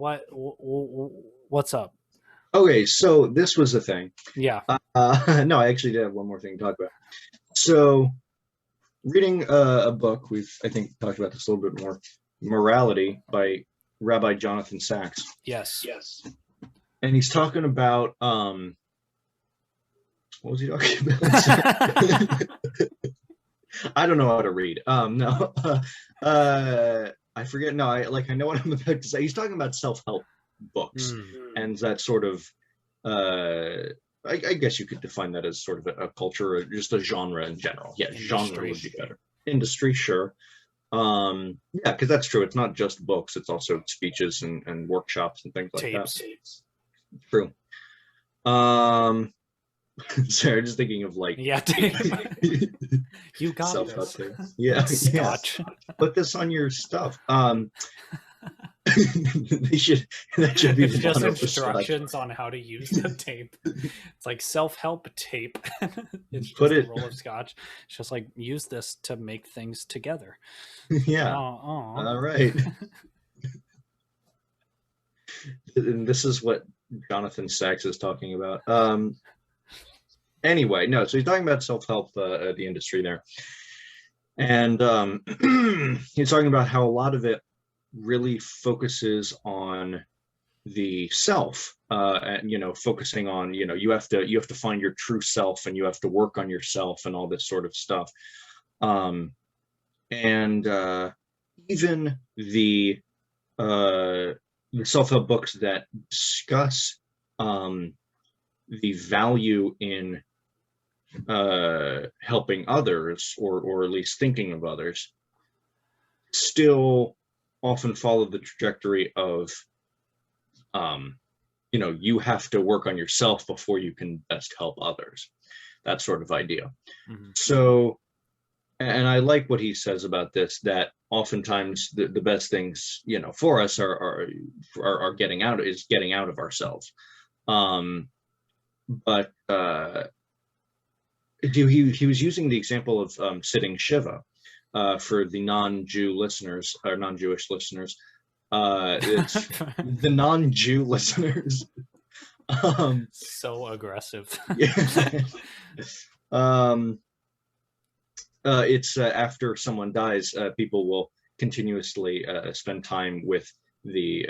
What's up? Okay, so this was the thing. Yeah. No, I actually did have one more thing to talk about. So, reading a book, we've I think talked about this a little bit more, Morality by Rabbi Jonathon Sacks, Yes. and he's talking about what was he talking about? I don't know how to read. No, I forget. No, I know what I'm about to say. He's talking about self-help books, and that sort of I guess you could define that as sort of a culture or just a genre in general. Yeah, genre would be better. Industry, sure. Yeah, because that's true. It's not just books, it's also speeches and workshops and things like Tapes. that. True. Sorry, just thinking of like Yeah. You got self-help this. things. Yeah, Scotch. yeah. Put this on your stuff. That should be It's just one of the instructions on how to use the tape. It's like self-help tape. It's just Put a it- roll of scotch. It's just like use this to make things together. Yeah. Aw. All right. And this is what Jonathon Sacks is talking about. Anyway, no, so he's talking about self-help, the industry there. And he's talking about how a lot of it really focuses on the self, and focusing on, you have to find your true self and you have to work on yourself and all this sort of stuff. And even the self-help books that discuss the value in helping others, or at least thinking of others, still often follow the trajectory of you have to work on yourself before you can best help others, that sort of idea. So, and I like what he says about this, that oftentimes the best things for us are getting out of ourselves. But he was using the example of sitting Shiva for the non-Jew listeners or non-Jewish listeners. It's the non-Jew listeners. So aggressive. Yeah. It's after someone dies, people will continuously spend time with the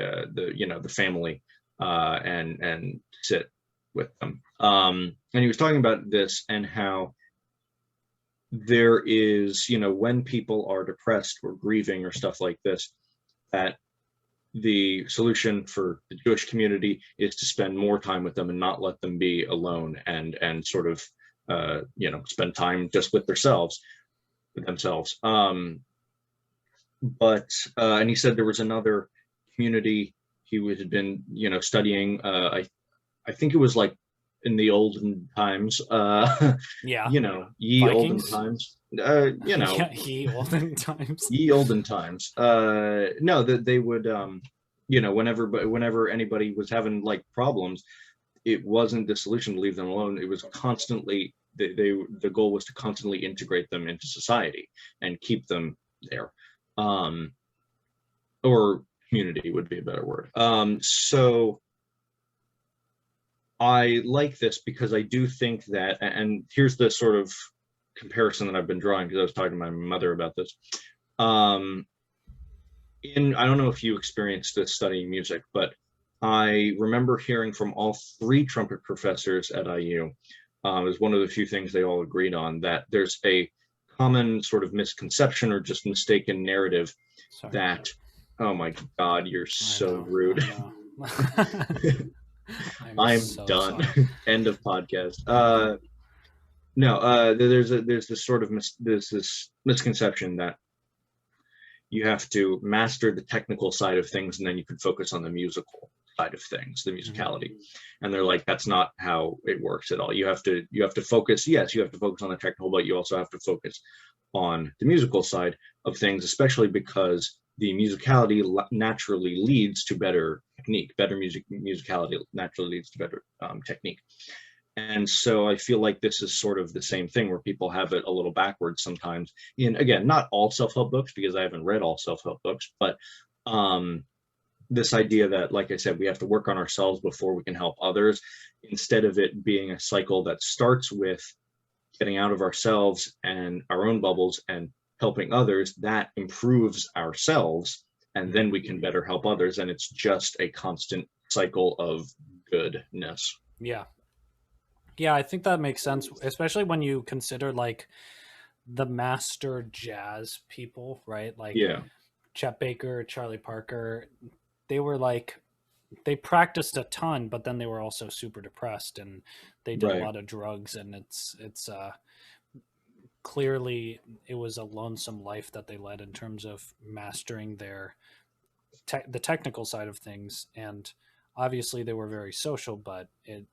family and sit with them. And he was talking about this and how there is, when people are depressed or grieving or stuff like this, that the solution for the Jewish community is to spend more time with them and not let them be alone, and sort of spend time just with themselves. But and he said there was another community he had been studying. I think it was like in the olden times. Yeah. Ye olden Vikings? times. Yeah, ye olden times. Ye olden times. No, that they would whenever anybody was having like problems, it wasn't the solution to leave them alone. It was constantly the goal was to constantly integrate them into society and keep them there. Or community would be a better word. So I like this because I do think that, and here's the sort of comparison that I've been drawing, because I was talking to my mother about this. I don't know if you experienced this studying music, but I remember hearing from all three trumpet professors at IU, it was one of the few things they all agreed on, that there's a common sort of misconception or just mistaken narrative. Sorry. That, oh my God, you're so rude. I'm so done. End of podcast. No, there's this sort of this misconception that you have to master the technical side of things and then you can focus on the musical side of things, the musicality. And they're like, that's not how it works at all. You have to focus. Yes, you have to focus on the technical, but you also have to focus on the musical side of things, especially because the musicality naturally leads to better technique. Better musicality naturally leads to better technique. And so I feel like this is sort of the same thing, where people have it a little backwards sometimes. In, again, not all self-help books, because I haven't read all self-help books, but this idea that, like I said, we have to work on ourselves before we can help others, instead of it being a cycle that starts with getting out of ourselves and our own bubbles and helping others, that improves ourselves, and then we can better help others, and it's just a constant cycle of goodness. Yeah. Yeah, I think that makes sense, especially when you consider like the master jazz people, right? Like Yeah, Chet Baker, Charlie Parker, they were like they practiced a ton, but then they were also super depressed and they did a right. lot of drugs, and it's clearly it was a lonesome life that they led in terms of mastering their the technical side of things. And obviously they were very social, but it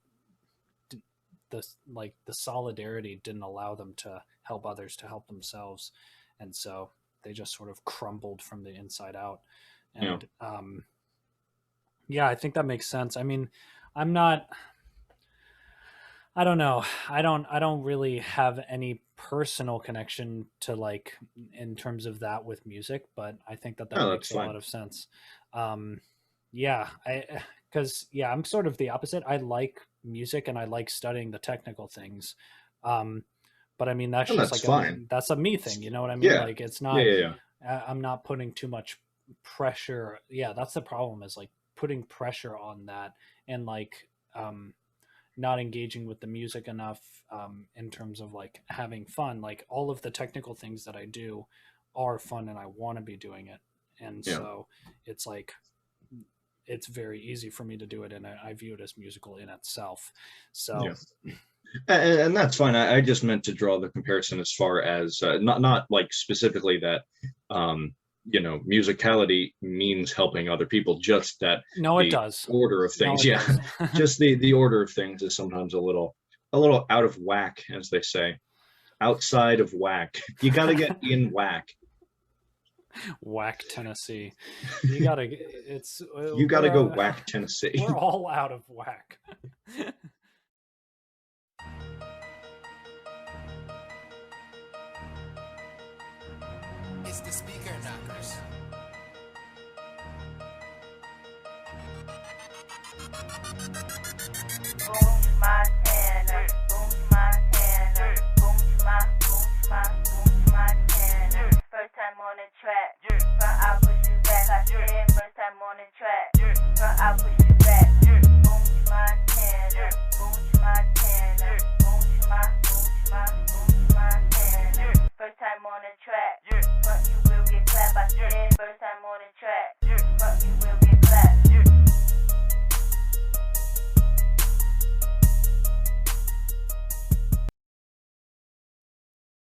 the like the solidarity didn't allow them to help others, to help themselves, and so they just sort of crumbled from the inside out. Yeah. And yeah, I think that makes sense. I mean, I'm not, I don't know, I don't really have any personal connection to like in terms of that with music, but I think that that No, that's makes a lot fine. of sense. Yeah, I because yeah, I'm sort of the opposite. I like music and I like studying the technical things. um but I mean that's And just that's like fine. that's a me thing, you know what I mean? Yeah. Like it's Yeah, not, yeah, yeah. I'm not putting too much pressure. Yeah, that's the problem, is like putting pressure on that, and like not engaging with the music enough, in terms of like having fun. Like all of the technical things that I do are fun and I want to be doing it, and Yeah. so it's like it's very easy for me to do it, and I view it as musical in itself. Yeah. So And that's fine. I just meant to draw the comparison as far as not like specifically that musicality means helping other people, just that no, it the does. order of No, things, it yeah, does. just the order of things is sometimes a little out of whack, as they say, outside of whack. You got to get in whack. Whack Tennessee. You gotta. It's You got to go whack we're Tennessee. all out of whack. It's the speaker knockers.